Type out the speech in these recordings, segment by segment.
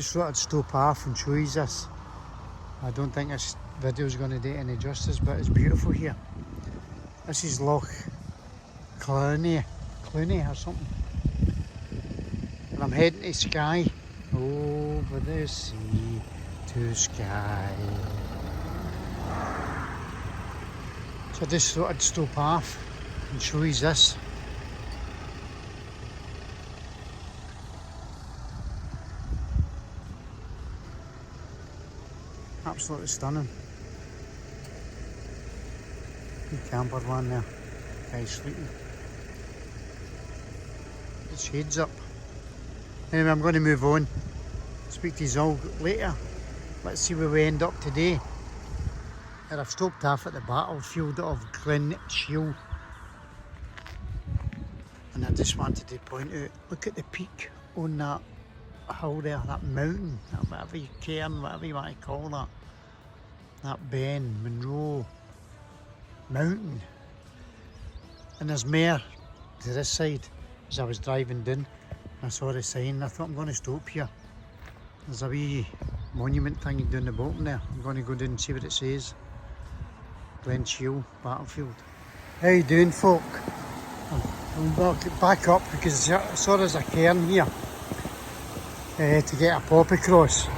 Just thought I'd stop off and show you this. I don't think this video is going to do it any justice, but it's beautiful here. This is Loch Cluny or something. And I'm heading to Skye. Over the sea to Skye. So I just thought I'd stop off and show you this. Absolutely stunning. Wee camper van there. Guy's sleeping. The shades up. Anyway, I'm going to move on. Speak to you all later. Let's see where we end up today. And I've stopped off at the battlefield of Glen Shiel. And I just wanted to point out, look at the peak on that hill there, that mountain, that whatever you cairn, whatever you want to call that. That Ben, Monroe mountain. And there's more to this side. As I was driving down, I saw the sign. I thought, I'm going to stop here. There's a wee monument thing down the bottom there. I'm going to go down and see what it says. Glen Shiel battlefield. How you doing, folk? I'm back up because I saw there's a cairn here to get a pop across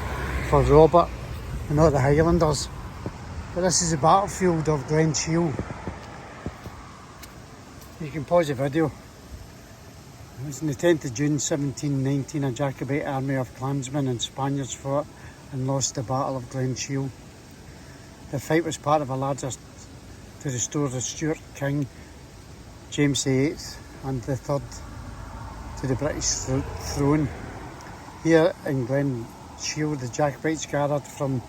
for Robert and all the Highlanders. But this is the battlefield of Glen Shiel. You can pause the video. It was on the 10th of June 1719, a Jacobite army of clansmen and Spaniards fought and lost the Battle of Glen Shiel. The fight was part of a larger to restore the Stuart King James VIII and the third to the British throne. Here in Glen Shiel, the Jacobites gathered from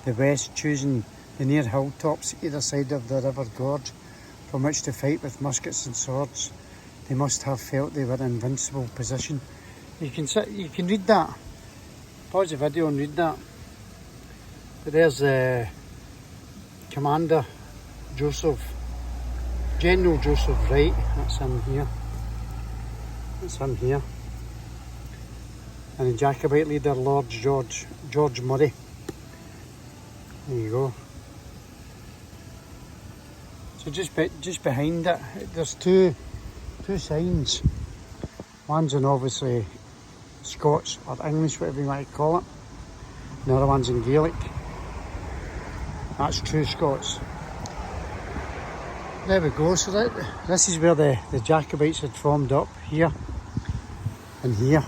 the west, choosing the near hilltops either side of the river gorge from which to fight with muskets and swords. They must have felt they were in invincible position. You can read that. Pause the video and read that. But there's Commander General Joseph Wright. That's him here. That's him here. And the Jacobite leader, Lord George Murray. There you go. So just behind it, there's two signs. One's in obviously Scots or English, whatever you might call it. The other one's in Gaelic. That's true Scots. There we go. So this is where the Jacobites had formed up, here and here.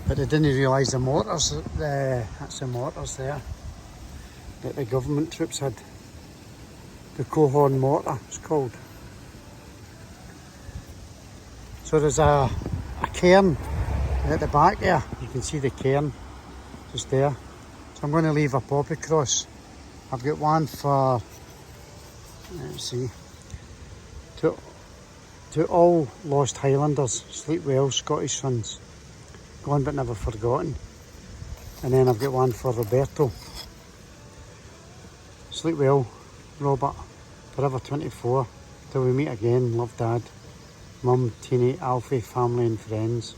But they didn't realise the mortars, that's the mortars there, that the government troops had. The Cohorn mortar, it's called. So there's a cairn at the back there. You can see the cairn just there. So I'm going to leave a pop across. I've got one for, let's see, to all lost Highlanders. Sleep well, Scottish sons. Gone but never forgotten. And then I've got one for Roberto. Sleep well, Robert. Forever 24. Till we meet again. Love, Dad. Mum, Teenie, Alfie, family and friends.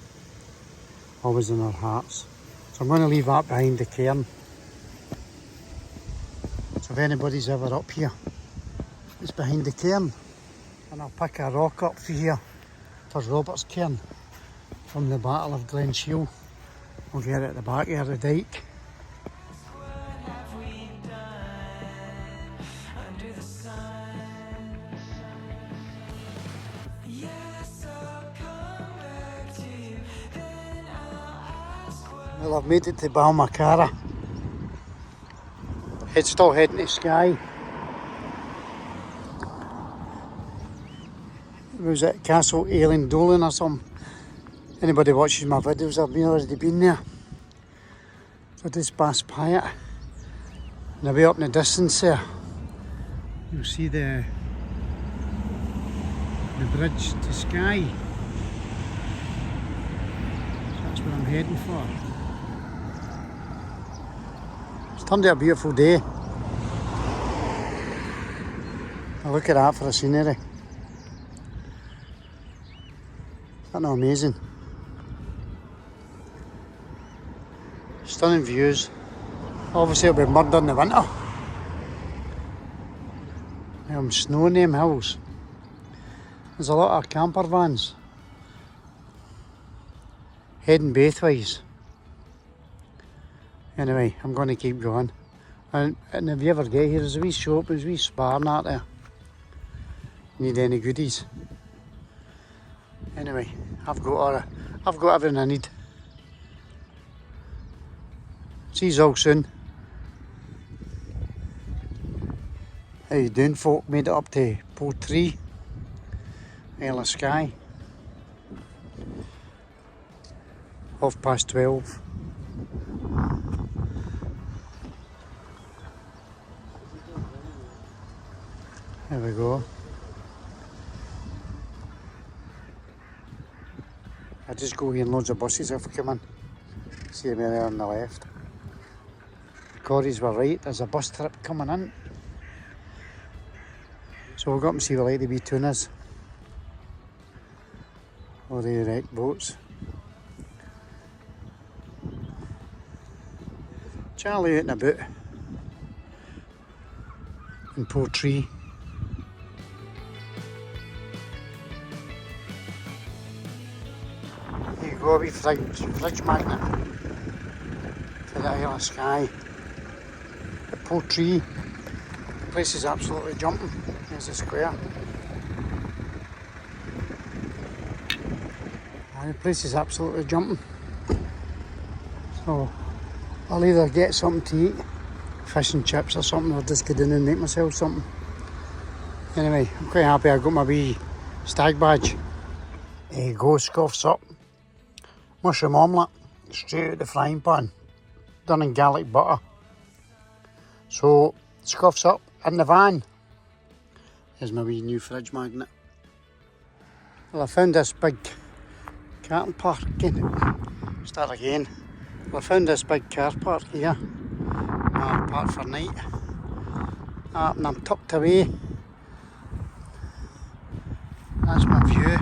Always in our hearts. So I'm going to leave that behind the cairn. So if anybody's ever up here, it's behind the cairn. And I'll pick a rock up for here for Robert's cairn from the Battle of Glen Shiel. We'll get it at the back of the dike. Well, I've made it to Balmacara. It's still heading to Skye. Was it Castle Aileen Dolan or something? Anybody watches my videos, I've already been there. So just pass by it. And away up in the distance there, you'll see the bridge to Skye. So that's what I'm heading for. It's turned out a beautiful day. Now look at that for the scenery. Isn't that amazing? Stunning views. Obviously it'll be mud in the winter. Snow in them hills. There's a lot of camper vans heading both ways. Anyway, I'm going to keep going. And if you ever get here, there's a wee shop, there's a wee spar and that there. Need any goodies? Anyway, I've got everything I need. See you all soon. How you doing, folk? Made it up to Portree Isle of Skye. 12:30. There we go. I just go here and loads of buses if we come in. See them there on the left. The corries were right, there's a bus trip coming in. So we'll go up and see what like the wee tunas. Or the wrecked boats. Charlie Oot&aboot in Portree. Here you go, a wee fridge magnet for the Isle of Skye. At Portree, the place is absolutely jumping. There's the square. And the place is absolutely jumping. So I'll either get something to eat, fish and chips or something, or just get in and make myself something. Anyway, I'm quite happy I got my wee stag badge. There you go, scoffs up. Mushroom omelette, straight out the frying pan, done in garlic butter. So, scoffs up in the van. There's my wee new fridge magnet. Well, I found this big car park again. Start again. Well, I found this big car park here. I parked for night. And I'm tucked away. That's my view.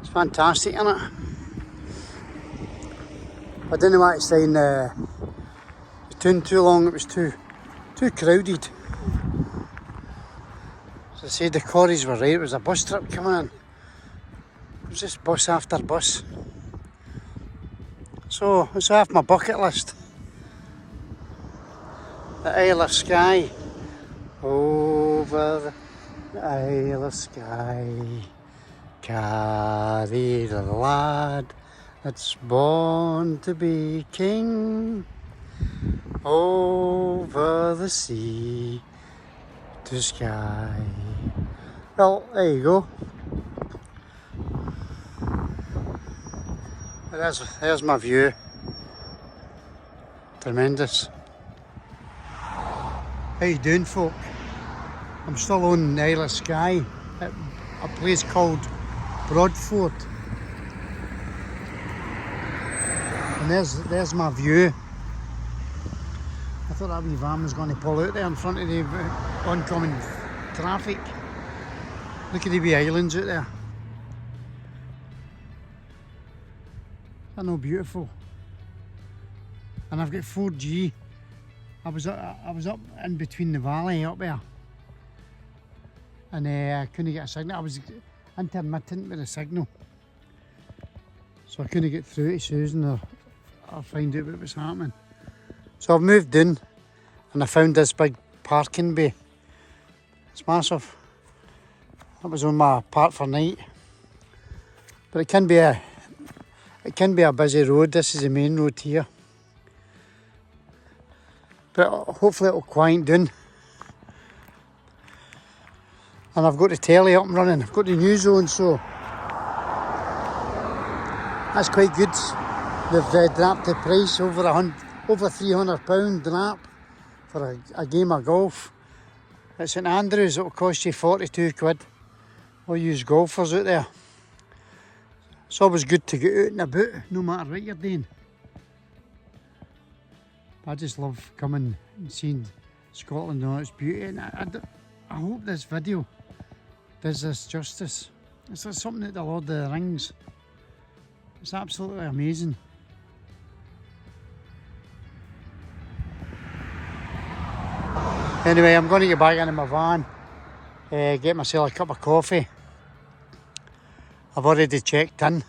It's fantastic, isn't it? I didn't want to stay in the tune too long, it was too crowded. As I said, the corries were right, it was a bus trip coming in. It was just bus after bus. So, it's off my bucket list. The Isle of Skye. Over the Isle of Skye. Carry the lad that's born to be king. Over the sea to Skye. Well, there you go. There's my view. Tremendous. How you doing, folk? I'm still on the Isle of Skye at a place called Broadford. And there's my view. I thought that wee van was going to pull out there in front of the oncoming traffic. Look at the wee islands out there. Isn't that beautiful? And I've got 4G. I was up in between the valley up there, and I couldn't get a signal. I was intermittent with the signal, so I couldn't get through to Susan or find out what was happening. So I've moved in, and I found this big parking bay. It's massive. That was on my park for night, but it can be a busy road. This is the main road here. But hopefully it'll quiet down. And I've got the telly up and running. I've got the news on, so that's quite good. They've dropped the price over £300 drop for a game of golf. At St Andrews, it'll cost you 42 quid. All you golfers out there. It's always good to get out and about, no matter what you're doing. I just love coming and seeing Scotland and all its beauty, and I hope this video does this justice. It's like something at the Lord of the Rings. It's absolutely amazing. Anyway, I'm going to get back into my van, get myself a cup of coffee. I've already checked in.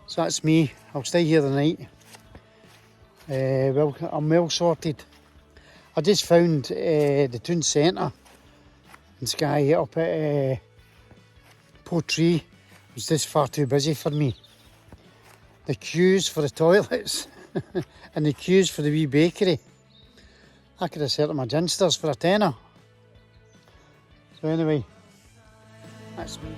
So that's me. I'll stay here the night. Well, I'm well sorted. I just found the town centre in Skye up at Portree was just far too busy for me. The queues for the toilets and the queues for the wee bakery. I could have served my ginsters for a tenner. So anyway, that's me.